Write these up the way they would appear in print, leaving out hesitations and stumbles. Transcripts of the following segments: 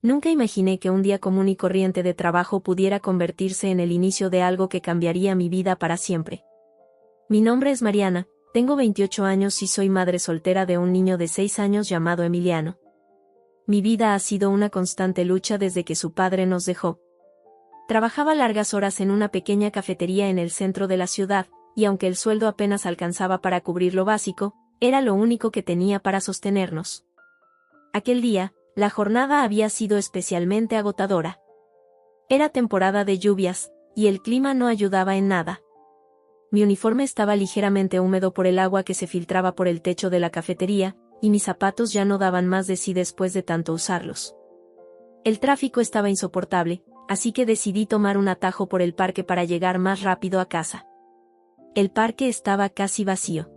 Nunca imaginé que un día común y corriente de trabajo pudiera convertirse en el inicio de algo que cambiaría mi vida para siempre. Mi nombre es Mariana, tengo 28 años y soy madre soltera de un niño de 6 años llamado Emiliano. Mi vida ha sido una constante lucha desde que su padre nos dejó. Trabajaba largas horas en una pequeña cafetería en el centro de la ciudad, y aunque el sueldo apenas alcanzaba para cubrir lo básico, era lo único que tenía para sostenernos. Aquel día, la jornada había sido especialmente agotadora. Era temporada de lluvias, y el clima no ayudaba en nada. Mi uniforme estaba ligeramente húmedo por el agua que se filtraba por el techo de la cafetería, y mis zapatos ya no daban más de sí después de tanto usarlos. El tráfico estaba insoportable, así que decidí tomar un atajo por el parque para llegar más rápido a casa. El parque estaba casi vacío.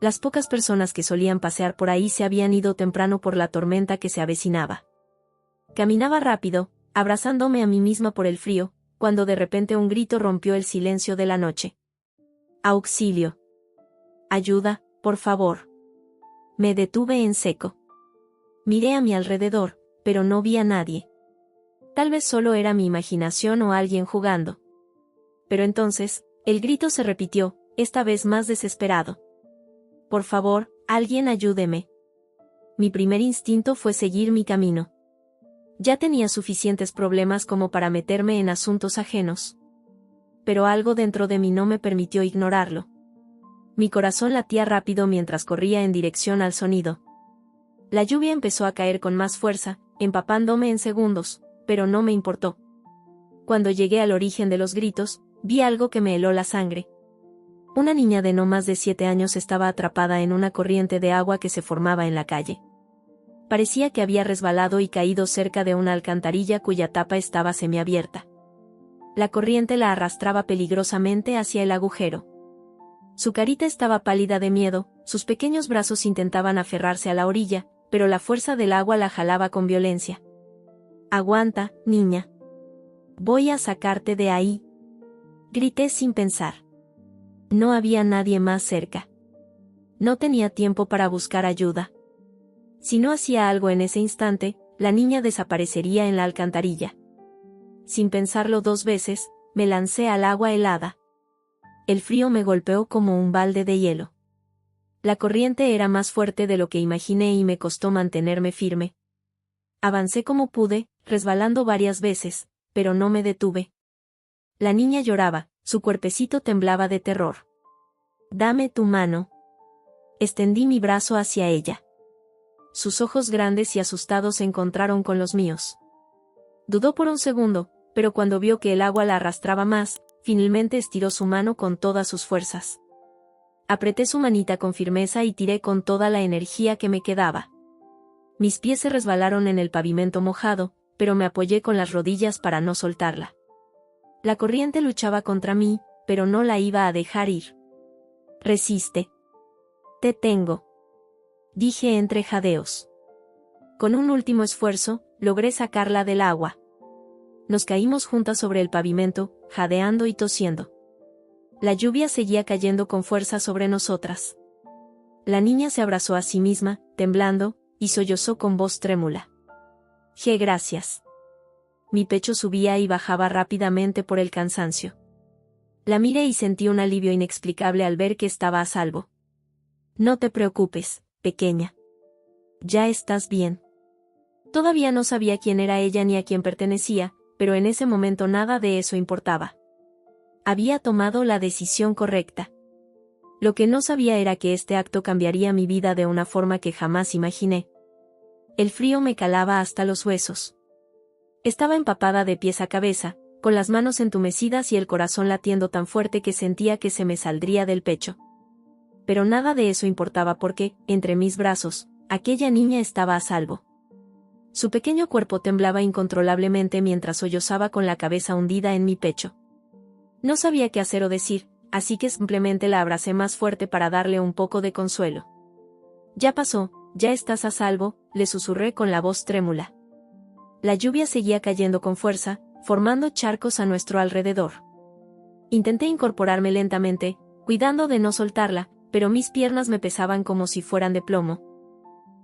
Las pocas personas que solían pasear por ahí se habían ido temprano por la tormenta que se avecinaba. Caminaba rápido, abrazándome a mí misma por el frío, cuando de repente un grito rompió el silencio de la noche. ¡Auxilio! ¡Ayuda, por favor! Me detuve en seco. Miré a mi alrededor, pero no vi a nadie. Tal vez solo era mi imaginación o alguien jugando. Pero entonces, el grito se repitió, esta vez más desesperado. Por favor, alguien ayúdeme. Mi primer instinto fue seguir mi camino. Ya tenía suficientes problemas como para meterme en asuntos ajenos. Pero algo dentro de mí no me permitió ignorarlo. Mi corazón latía rápido mientras corría en dirección al sonido. La lluvia empezó a caer con más fuerza, empapándome en segundos, pero no me importó. Cuando llegué al origen de los gritos, vi algo que me heló la sangre. Una niña de no más de 7 años estaba atrapada en una corriente de agua que se formaba en la calle. Parecía que había resbalado y caído cerca de una alcantarilla cuya tapa estaba semiabierta. La corriente la arrastraba peligrosamente hacia el agujero. Su carita estaba pálida de miedo, sus pequeños brazos intentaban aferrarse a la orilla, pero la fuerza del agua la jalaba con violencia. «Aguanta, niña. Voy a sacarte de ahí», grité sin pensar. No había nadie más cerca. No tenía tiempo para buscar ayuda. Si no hacía algo en ese instante, la niña desaparecería en la alcantarilla. Sin pensarlo 2 veces, me lancé al agua helada. El frío me golpeó como un balde de hielo. La corriente era más fuerte de lo que imaginé y me costó mantenerme firme. Avancé como pude, resbalando varias veces, pero no me detuve. La niña lloraba, su cuerpecito temblaba de terror. «Dame tu mano». Extendí mi brazo hacia ella. Sus ojos grandes y asustados se encontraron con los míos. Dudó por un segundo, pero cuando vio que el agua la arrastraba más, finalmente estiró su mano con todas sus fuerzas. Apreté su manita con firmeza y tiré con toda la energía que me quedaba. Mis pies se resbalaron en el pavimento mojado, pero me apoyé con las rodillas para no soltarla. La corriente luchaba contra mí, pero no la iba a dejar ir. «Resiste. Te tengo», dije entre jadeos. Con un último esfuerzo, logré sacarla del agua. Nos caímos juntas sobre el pavimento, jadeando y tosiendo. La lluvia seguía cayendo con fuerza sobre nosotras. La niña se abrazó a sí misma, temblando, y sollozó con voz trémula. «Gracias». Mi pecho subía y bajaba rápidamente por el cansancio. La miré y sentí un alivio inexplicable al ver que estaba a salvo. «No te preocupes, pequeña. Ya estás bien». Todavía no sabía quién era ella ni a quién pertenecía, pero en ese momento nada de eso importaba. Había tomado la decisión correcta. Lo que no sabía era que este acto cambiaría mi vida de una forma que jamás imaginé. El frío me calaba hasta los huesos. Estaba empapada de pies a cabeza, con las manos entumecidas y el corazón latiendo tan fuerte que sentía que se me saldría del pecho. Pero nada de eso importaba porque, entre mis brazos, aquella niña estaba a salvo. Su pequeño cuerpo temblaba incontrolablemente mientras sollozaba con la cabeza hundida en mi pecho. No sabía qué hacer o decir, así que simplemente la abracé más fuerte para darle un poco de consuelo. «Ya pasó, ya estás a salvo», le susurré con la voz trémula. La lluvia seguía cayendo con fuerza, formando charcos a nuestro alrededor. Intenté incorporarme lentamente, cuidando de no soltarla, pero mis piernas me pesaban como si fueran de plomo.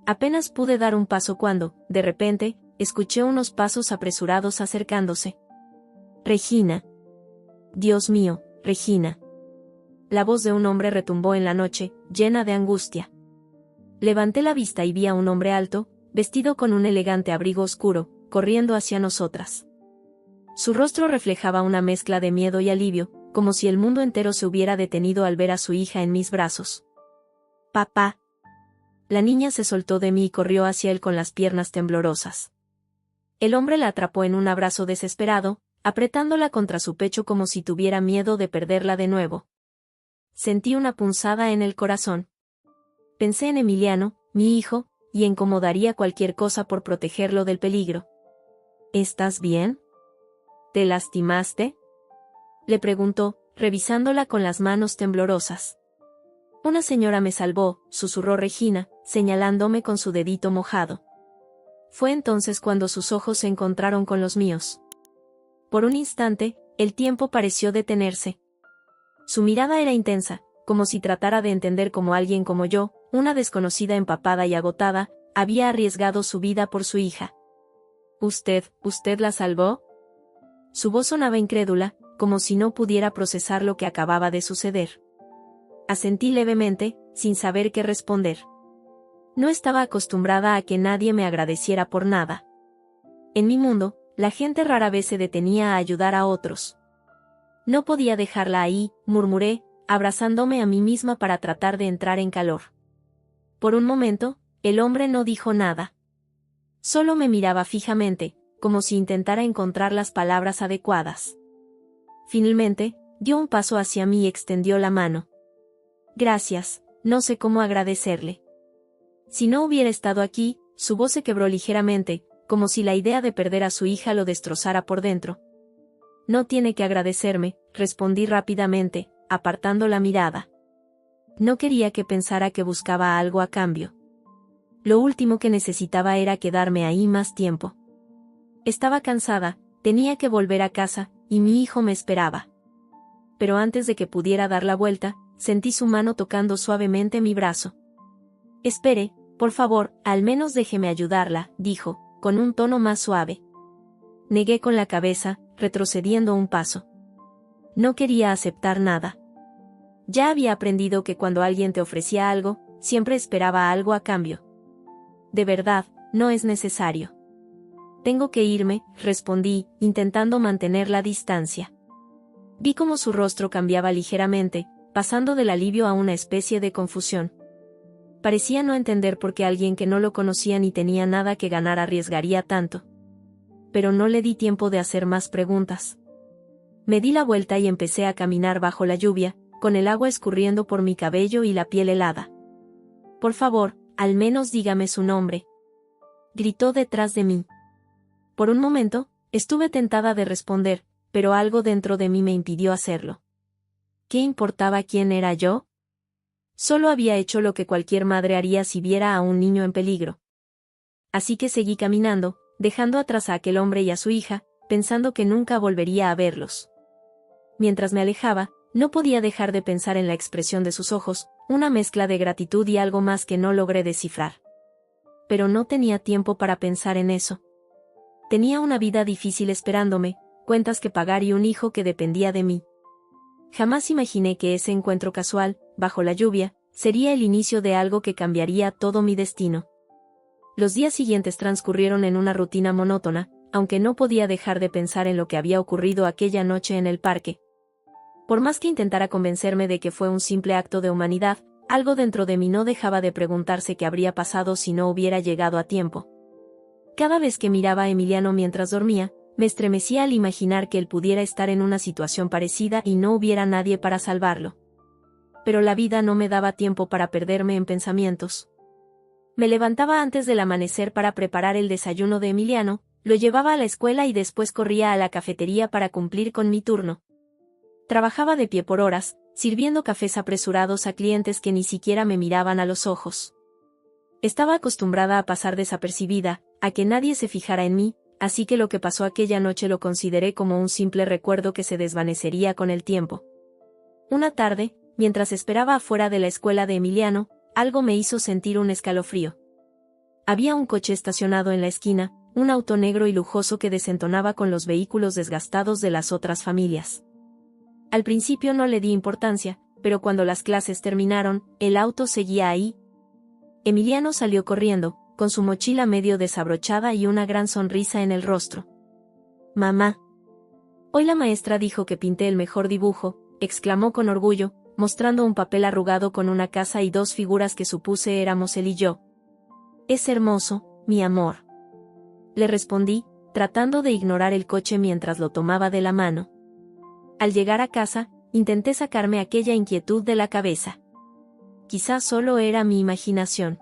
Apenas pude dar un paso cuando, de repente, escuché unos pasos apresurados acercándose. Regina. Dios mío, Regina. La voz de un hombre retumbó en la noche, llena de angustia. Levanté la vista y vi a un hombre alto, vestido con un elegante abrigo oscuro, corriendo hacia nosotras. Su rostro reflejaba una mezcla de miedo y alivio, como si el mundo entero se hubiera detenido al ver a su hija en mis brazos. «Papá». La niña se soltó de mí y corrió hacia él con las piernas temblorosas. El hombre la atrapó en un abrazo desesperado, apretándola contra su pecho como si tuviera miedo de perderla de nuevo. Sentí una punzada en el corazón. Pensé en Emiliano, mi hijo, y en cómo daría cualquier cosa por protegerlo del peligro. «¿Estás bien? ¿Te lastimaste?», le preguntó, revisándola con las manos temblorosas. «Una señora me salvó», susurró Regina, señalándome con su dedito mojado. Fue entonces cuando sus ojos se encontraron con los míos. Por un instante, el tiempo pareció detenerse. Su mirada era intensa, como si tratara de entender cómo alguien como yo, una desconocida empapada y agotada, había arriesgado su vida por su hija. ¿Usted la salvó?». Su voz sonaba incrédula, como si no pudiera procesar lo que acababa de suceder. Asentí levemente, sin saber qué responder. No estaba acostumbrada a que nadie me agradeciera por nada. En mi mundo, la gente rara vez se detenía a ayudar a otros. No podía dejarla ahí, murmuré, abrazándome a mí misma para tratar de entrar en calor. Por un momento, el hombre no dijo nada. Solo me miraba fijamente, como si intentara encontrar las palabras adecuadas. Finalmente, dio un paso hacia mí y extendió la mano. «Gracias, no sé cómo agradecerle». Si no hubiera estado aquí, su voz se quebró ligeramente, como si la idea de perder a su hija lo destrozara por dentro. «No tiene que agradecerme», respondí rápidamente, apartando la mirada. No quería que pensara que buscaba algo a cambio. Lo último que necesitaba era quedarme ahí más tiempo. Estaba cansada, tenía que volver a casa, y mi hijo me esperaba. Pero antes de que pudiera dar la vuelta, sentí su mano tocando suavemente mi brazo. «Espere, por favor, al menos déjeme ayudarla», dijo, con un tono más suave. Negué con la cabeza, retrocediendo un paso. No quería aceptar nada. Ya había aprendido que cuando alguien te ofrecía algo, siempre esperaba algo a cambio. «De verdad, no es necesario». «Tengo que irme», respondí, intentando mantener la distancia. Vi cómo su rostro cambiaba ligeramente, pasando del alivio a una especie de confusión. Parecía no entender por qué alguien que no lo conocía ni tenía nada que ganar arriesgaría tanto. Pero no le di tiempo de hacer más preguntas. Me di la vuelta y empecé a caminar bajo la lluvia, con el agua escurriendo por mi cabello y la piel helada. «Por favor, al menos dígame su nombre», gritó detrás de mí. Por un momento, estuve tentada de responder, pero algo dentro de mí me impidió hacerlo. ¿Qué importaba quién era yo? Solo había hecho lo que cualquier madre haría si viera a un niño en peligro. Así que seguí caminando, dejando atrás a aquel hombre y a su hija, pensando que nunca volvería a verlos. Mientras me alejaba, no podía dejar de pensar en la expresión de sus ojos, una mezcla de gratitud y algo más que no logré descifrar. Pero no tenía tiempo para pensar en eso. Tenía una vida difícil esperándome, cuentas que pagar y un hijo que dependía de mí. Jamás imaginé que ese encuentro casual, bajo la lluvia, sería el inicio de algo que cambiaría todo mi destino. Los días siguientes transcurrieron en una rutina monótona, aunque no podía dejar de pensar en lo que había ocurrido aquella noche en el parque. Por más que intentara convencerme de que fue un simple acto de humanidad, algo dentro de mí no dejaba de preguntarse qué habría pasado si no hubiera llegado a tiempo. Cada vez que miraba a Emiliano mientras dormía, me estremecía al imaginar que él pudiera estar en una situación parecida y no hubiera nadie para salvarlo. Pero la vida no me daba tiempo para perderme en pensamientos. Me levantaba antes del amanecer para preparar el desayuno de Emiliano, lo llevaba a la escuela y después corría a la cafetería para cumplir con mi turno. Trabajaba de pie por horas, sirviendo cafés apresurados a clientes que ni siquiera me miraban a los ojos. Estaba acostumbrada a pasar desapercibida, a que nadie se fijara en mí, así que lo que pasó aquella noche lo consideré como un simple recuerdo que se desvanecería con el tiempo. Una tarde, mientras esperaba afuera de la escuela de Emiliano, algo me hizo sentir un escalofrío. Había un coche estacionado en la esquina, un auto negro y lujoso que desentonaba con los vehículos desgastados de las otras familias. Al principio no le di importancia, pero cuando las clases terminaron, el auto seguía ahí. Emiliano salió corriendo, con su mochila medio desabrochada y una gran sonrisa en el rostro. «Mamá. Hoy la maestra dijo que pinté el mejor dibujo», exclamó con orgullo, mostrando un papel arrugado con una casa y dos figuras que supuse éramos él y yo. «Es hermoso, mi amor», le respondí, tratando de ignorar el coche mientras lo tomaba de la mano. Al llegar a casa, intenté sacarme aquella inquietud de la cabeza. Quizás solo era mi imaginación.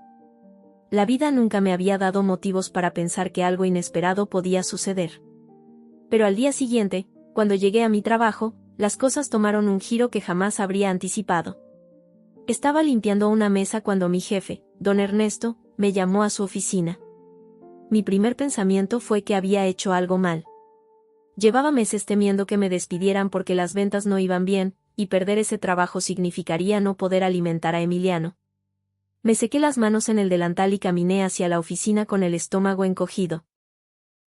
La vida nunca me había dado motivos para pensar que algo inesperado podía suceder. Pero al día siguiente, cuando llegué a mi trabajo, las cosas tomaron un giro que jamás habría anticipado. Estaba limpiando una mesa cuando mi jefe, don Ernesto, me llamó a su oficina. Mi primer pensamiento fue que había hecho algo mal. Llevaba meses temiendo que me despidieran porque las ventas no iban bien, y perder ese trabajo significaría no poder alimentar a Emiliano. Me sequé las manos en el delantal y caminé hacia la oficina con el estómago encogido.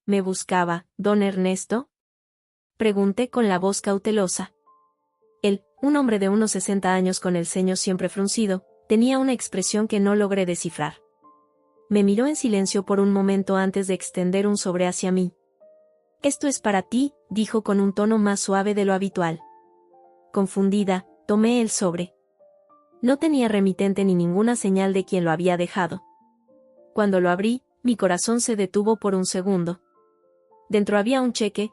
¿Me buscaba, don Ernesto?, pregunté con la voz cautelosa. Él, un hombre de unos 60 años con el ceño siempre fruncido, tenía una expresión que no logré descifrar. Me miró en silencio por un momento antes de extender un sobre hacia mí. «Esto es para ti», dijo con un tono más suave de lo habitual. Confundida, tomé el sobre. No tenía remitente ni ninguna señal de quién lo había dejado. Cuando lo abrí, mi corazón se detuvo por un segundo. Dentro había un cheque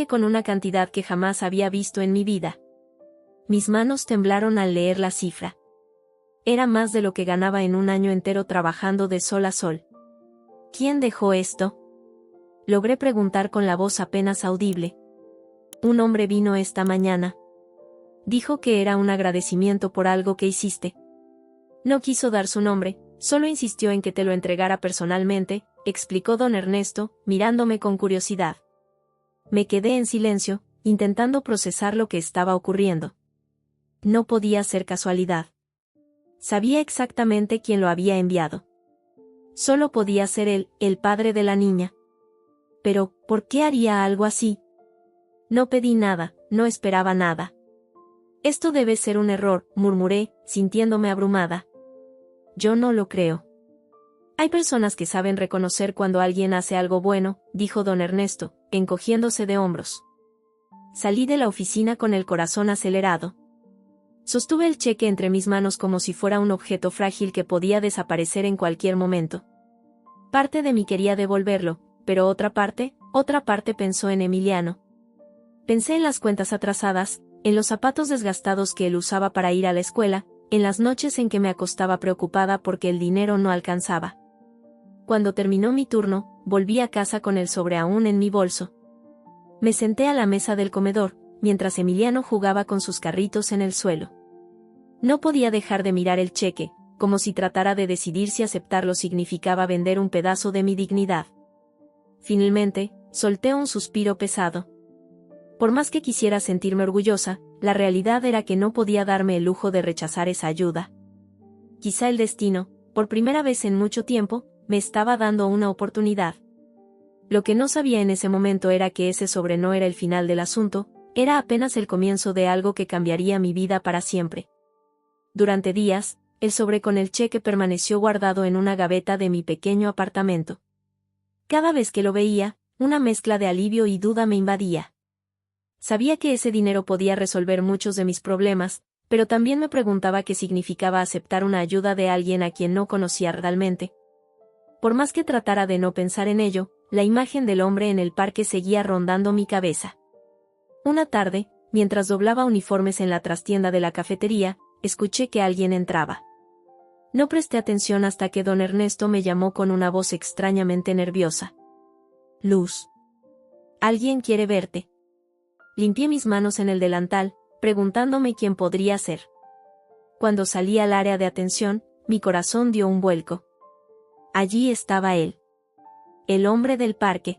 con una cantidad que jamás había visto en mi vida. Mis manos temblaron al leer la cifra. Era más de lo que ganaba en un año entero trabajando de sol a sol. «¿Quién dejó esto?», logré preguntar con la voz apenas audible. «Un hombre vino esta mañana. Dijo que era un agradecimiento por algo que hiciste. No quiso dar su nombre, solo insistió en que te lo entregara personalmente», explicó don Ernesto, mirándome con curiosidad. Me quedé en silencio, intentando procesar lo que estaba ocurriendo. No podía ser casualidad. Sabía exactamente quién lo había enviado. Solo podía ser él, el padre de la niña. Pero, ¿por qué haría algo así? No pedí nada, no esperaba nada. «Esto debe ser un error», murmuré, sintiéndome abrumada. «Yo no lo creo». «Hay personas que saben reconocer cuando alguien hace algo bueno», dijo don Ernesto, encogiéndose de hombros. Salí de la oficina con el corazón acelerado. Sostuve el cheque entre mis manos como si fuera un objeto frágil que podía desaparecer en cualquier momento. Parte de mí quería devolverlo, pero otra parte pensó en Emiliano. Pensé en las cuentas atrasadas, en los zapatos desgastados que él usaba para ir a la escuela, en las noches en que me acostaba preocupada porque el dinero no alcanzaba. Cuando terminó mi turno, volví a casa con el sobre aún en mi bolso. Me senté a la mesa del comedor, mientras Emiliano jugaba con sus carritos en el suelo. No podía dejar de mirar el cheque, como si tratara de decidir si aceptarlo significaba vender un pedazo de mi dignidad. Finalmente, solté un suspiro pesado. Por más que quisiera sentirme orgullosa, la realidad era que no podía darme el lujo de rechazar esa ayuda. Quizá el destino, por primera vez en mucho tiempo, me estaba dando una oportunidad. Lo que no sabía en ese momento era que ese sobre no era el final del asunto, era apenas el comienzo de algo que cambiaría mi vida para siempre. Durante días, el sobre con el cheque permaneció guardado en una gaveta de mi pequeño apartamento. Cada vez que lo veía, una mezcla de alivio y duda me invadía. Sabía que ese dinero podía resolver muchos de mis problemas, pero también me preguntaba qué significaba aceptar una ayuda de alguien a quien no conocía realmente. Por más que tratara de no pensar en ello, la imagen del hombre en el parque seguía rondando mi cabeza. Una tarde, mientras doblaba uniformes en la trastienda de la cafetería, escuché que alguien entraba. No presté atención hasta que don Ernesto me llamó con una voz extrañamente nerviosa. «Luz. Alguien quiere verte». Limpié mis manos en el delantal, preguntándome quién podría ser. Cuando salí al área de atención, mi corazón dio un vuelco. Allí estaba él. El hombre del parque.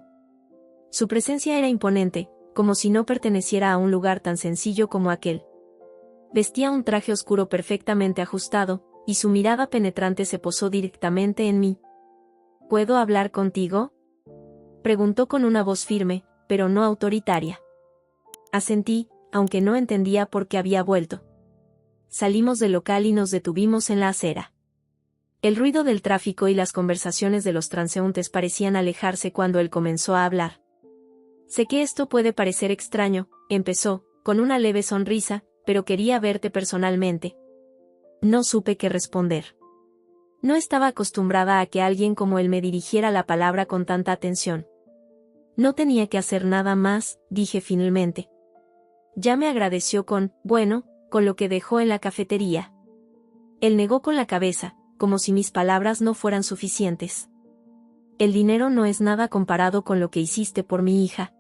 Su presencia era imponente, como si no perteneciera a un lugar tan sencillo como aquel. Vestía un traje oscuro perfectamente ajustado, y su mirada penetrante se posó directamente en mí. «¿Puedo hablar contigo?», Preguntó con una voz firme, pero no autoritaria. Asentí, aunque no entendía por qué había vuelto. Salimos del local y nos detuvimos en la acera. El ruido del tráfico y las conversaciones de los transeúntes parecían alejarse cuando él comenzó a hablar. Sé que esto puede parecer extraño, empezó, con una leve sonrisa, pero quería verte personalmente. No supe qué responder. No estaba acostumbrada a que alguien como él me dirigiera la palabra con tanta atención. No tenía que hacer nada más, dije finalmente. Ya me agradeció con lo que dejó en la cafetería. Él negó con la cabeza, como si mis palabras no fueran suficientes. El dinero no es nada comparado con lo que hiciste por mi hija.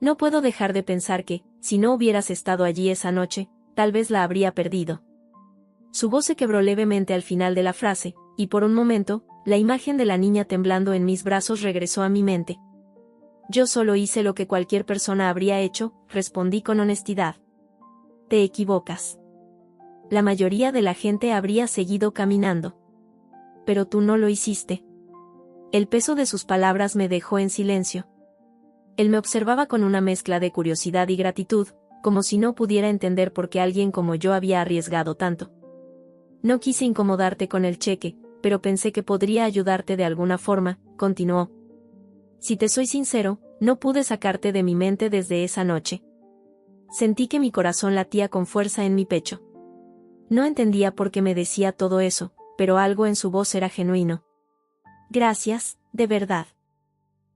No puedo dejar de pensar que, si no hubieras estado allí esa noche, tal vez la habría perdido. Su voz se quebró levemente al final de la frase, y por un momento, la imagen de la niña temblando en mis brazos regresó a mi mente. Yo solo hice lo que cualquier persona habría hecho, respondí con honestidad. Te equivocas. La mayoría de la gente habría seguido caminando. Pero tú no lo hiciste. El peso de sus palabras me dejó en silencio. Él me observaba con una mezcla de curiosidad y gratitud, como si no pudiera entender por qué alguien como yo había arriesgado tanto. No quise incomodarte con el cheque, pero pensé que podría ayudarte de alguna forma, continuó. Si te soy sincero, no pude sacarte de mi mente desde esa noche. Sentí que mi corazón latía con fuerza en mi pecho. No entendía por qué me decía todo eso, pero algo en su voz era genuino. Gracias, de verdad.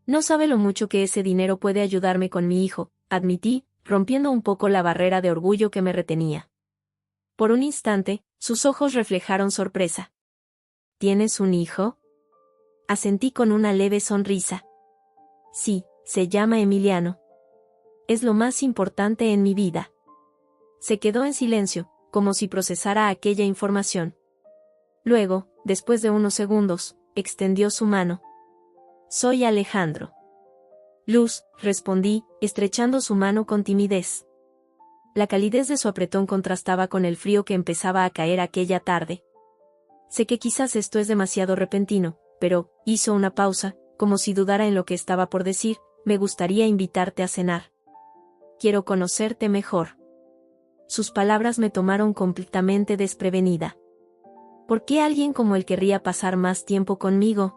No sabe lo mucho que ese dinero puede ayudarme con mi hijo, admití, rompiendo un poco la barrera de orgullo que me retenía. Por un instante, sus ojos reflejaron sorpresa. ¿Tienes un hijo? Asentí con una leve sonrisa. Sí, se llama Emiliano. Es lo más importante en mi vida. Se quedó en silencio, como si procesara aquella información. Luego, después de unos segundos, extendió su mano. Soy Alejandro. Luz, respondí, estrechando su mano con timidez. La calidez de su apretón contrastaba con el frío que empezaba a caer aquella tarde. Sé que quizás esto es demasiado repentino, pero, hizo una pausa, como si dudara en lo que estaba por decir, me gustaría invitarte a cenar. Quiero conocerte mejor. Sus palabras me tomaron completamente desprevenida. ¿Por qué alguien como él querría pasar más tiempo conmigo?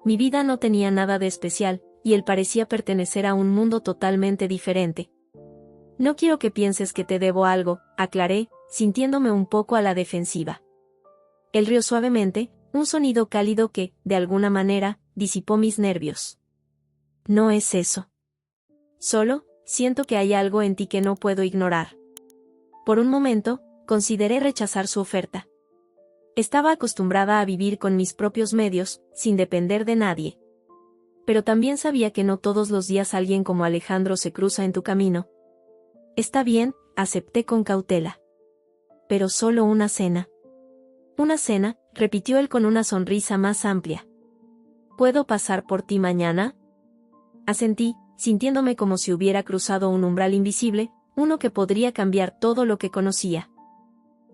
Mi vida no tenía nada de especial, y él parecía pertenecer a un mundo totalmente diferente. No quiero que pienses que te debo algo, aclaré, sintiéndome un poco a la defensiva. Él rió suavemente, un sonido cálido que, de alguna manera, disipó mis nervios. No es eso. Solo, siento que hay algo en ti que no puedo ignorar. Por un momento, consideré rechazar su oferta. Estaba acostumbrada a vivir con mis propios medios, sin depender de nadie. Pero también sabía que no todos los días alguien como Alejandro se cruza en tu camino. Está bien, acepté con cautela. Pero solo una cena. Una cena, repitió él con una sonrisa más amplia. ¿Puedo pasar por ti mañana? Asentí, sintiéndome como si hubiera cruzado un umbral invisible, uno que podría cambiar todo lo que conocía.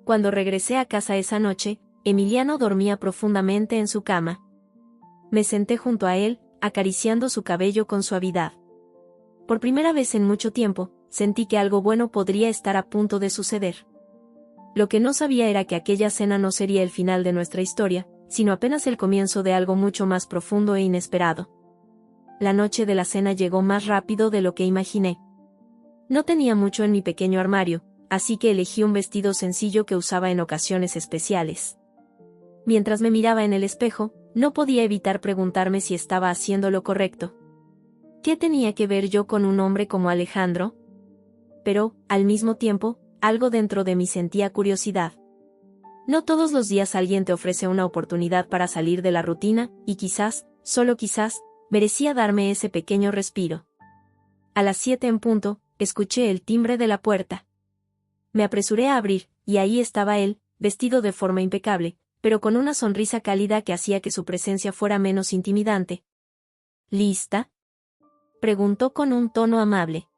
Cuando regresé a casa esa noche, Emiliano dormía profundamente en su cama. Me senté junto a él, acariciando su cabello con suavidad. Por primera vez en mucho tiempo, sentí que algo bueno podría estar a punto de suceder. Lo que no sabía era que aquella cena no sería el final de nuestra historia, sino apenas el comienzo de algo mucho más profundo e inesperado. La noche de la cena llegó más rápido de lo que imaginé. No tenía mucho en mi pequeño armario, así que elegí un vestido sencillo que usaba en ocasiones especiales. Mientras me miraba en el espejo, no podía evitar preguntarme si estaba haciendo lo correcto. ¿Qué tenía que ver yo con un hombre como Alejandro? Pero, al mismo tiempo, algo dentro de mí sentía curiosidad. No todos los días alguien te ofrece una oportunidad para salir de la rutina, y quizás, solo quizás, merecía darme ese pequeño respiro. A las 7 en punto, escuché el timbre de la puerta. Me apresuré a abrir, y ahí estaba él, vestido de forma impecable, pero con una sonrisa cálida que hacía que su presencia fuera menos intimidante. ¿Lista?, preguntó con un tono amable.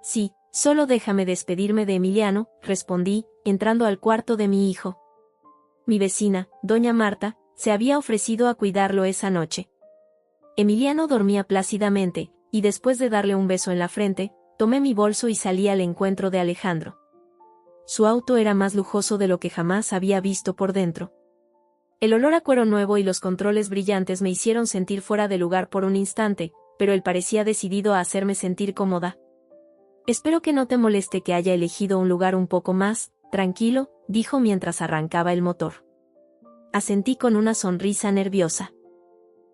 Sí, solo déjame despedirme de Emiliano, respondí, entrando al cuarto de mi hijo. Mi vecina, doña Marta, se había ofrecido a cuidarlo esa noche. Emiliano dormía plácidamente, y después de darle un beso en la frente, tomé mi bolso y salí al encuentro de Alejandro. Su auto era más lujoso de lo que jamás había visto por dentro. El olor a cuero nuevo y los controles brillantes me hicieron sentir fuera de lugar por un instante, pero él parecía decidido a hacerme sentir cómoda. «Espero que no te moleste que haya elegido un lugar un poco más tranquilo», dijo mientras arrancaba el motor. Asentí con una sonrisa nerviosa.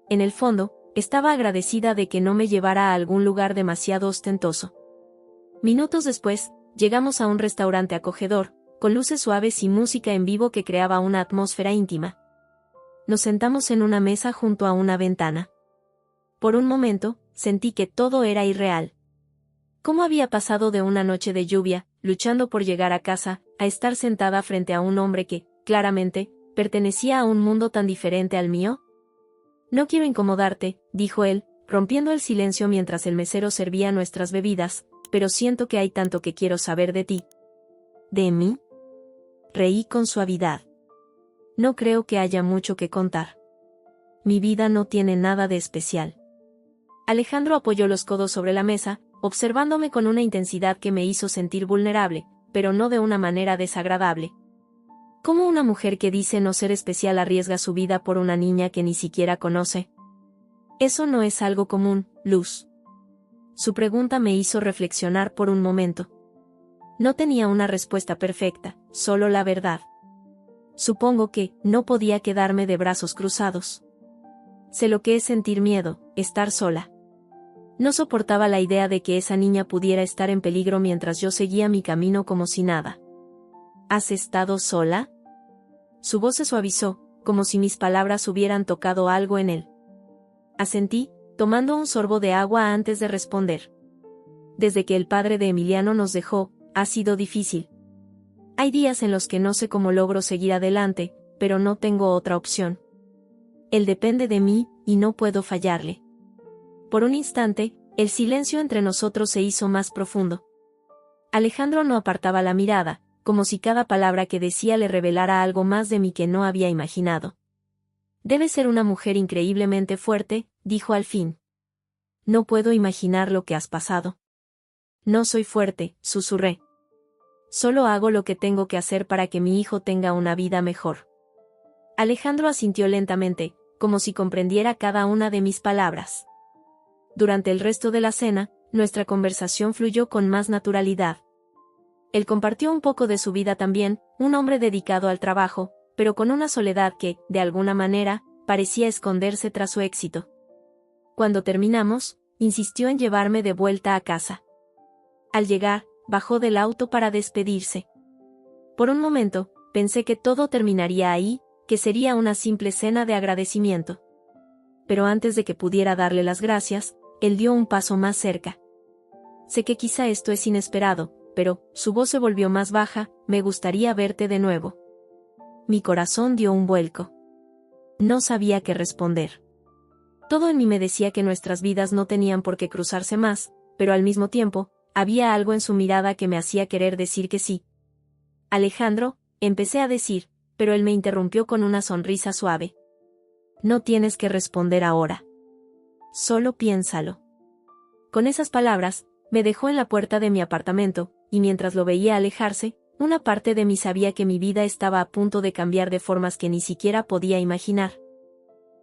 En el fondo, estaba agradecida de que no me llevara a algún lugar demasiado ostentoso. Minutos después, llegamos a un restaurante acogedor, con luces suaves y música en vivo que creaba una atmósfera íntima. Nos sentamos en una mesa junto a una ventana. Por un momento, sentí que todo era irreal. ¿Cómo había pasado de una noche de lluvia, luchando por llegar a casa, a estar sentada frente a un hombre que, claramente, pertenecía a un mundo tan diferente al mío? «No quiero incomodarte», dijo él, rompiendo el silencio mientras el mesero servía nuestras bebidas, «pero siento que hay tanto que quiero saber de ti». «¿De mí?». Reí con suavidad. «No creo que haya mucho que contar. Mi vida no tiene nada de especial». Alejandro apoyó los codos sobre la mesa, observándome con una intensidad que me hizo sentir vulnerable, pero no de una manera desagradable. ¿Cómo una mujer que dice no ser especial arriesga su vida por una niña que ni siquiera conoce? Eso no es algo común, Luz. Su pregunta me hizo reflexionar por un momento. No tenía una respuesta perfecta, solo la verdad. Supongo que no podía quedarme de brazos cruzados. Sé lo que es sentir miedo, estar sola. No soportaba la idea de que esa niña pudiera estar en peligro mientras yo seguía mi camino como si nada. ¿Has estado sola? Su voz se suavizó, como si mis palabras hubieran tocado algo en él. Asentí, tomando un sorbo de agua antes de responder. Desde que el padre de Emiliano nos dejó, ha sido difícil. Hay días en los que no sé cómo logro seguir adelante, pero no tengo otra opción. Él depende de mí, y no puedo fallarle. Por un instante, el silencio entre nosotros se hizo más profundo. Alejandro no apartaba la mirada, como si cada palabra que decía le revelara algo más de mí que no había imaginado. «Debe ser una mujer increíblemente fuerte», dijo al fin. «No puedo imaginar lo que has pasado». «No soy fuerte», susurré. «Solo hago lo que tengo que hacer para que mi hijo tenga una vida mejor». Alejandro asintió lentamente, como si comprendiera cada una de mis palabras. Durante el resto de la cena, nuestra conversación fluyó con más naturalidad. Él compartió un poco de su vida también, un hombre dedicado al trabajo, pero con una soledad que, de alguna manera, parecía esconderse tras su éxito. Cuando terminamos, insistió en llevarme de vuelta a casa. Al llegar, bajó del auto para despedirse. Por un momento, pensé que todo terminaría ahí, que sería una simple cena de agradecimiento. Pero antes de que pudiera darle las gracias, él dio un paso más cerca. «Sé que quizá esto es inesperado, pero», su voz se volvió más baja, «me gustaría verte de nuevo». Mi corazón dio un vuelco. No sabía qué responder. Todo en mí me decía que nuestras vidas no tenían por qué cruzarse más, pero al mismo tiempo, había algo en su mirada que me hacía querer decir que sí. «Alejandro», empecé a decir, pero él me interrumpió con una sonrisa suave. «No tienes que responder ahora. Solo piénsalo». Con esas palabras, me dejó en la puerta de mi apartamento, y mientras lo veía alejarse, una parte de mí sabía que mi vida estaba a punto de cambiar de formas que ni siquiera podía imaginar.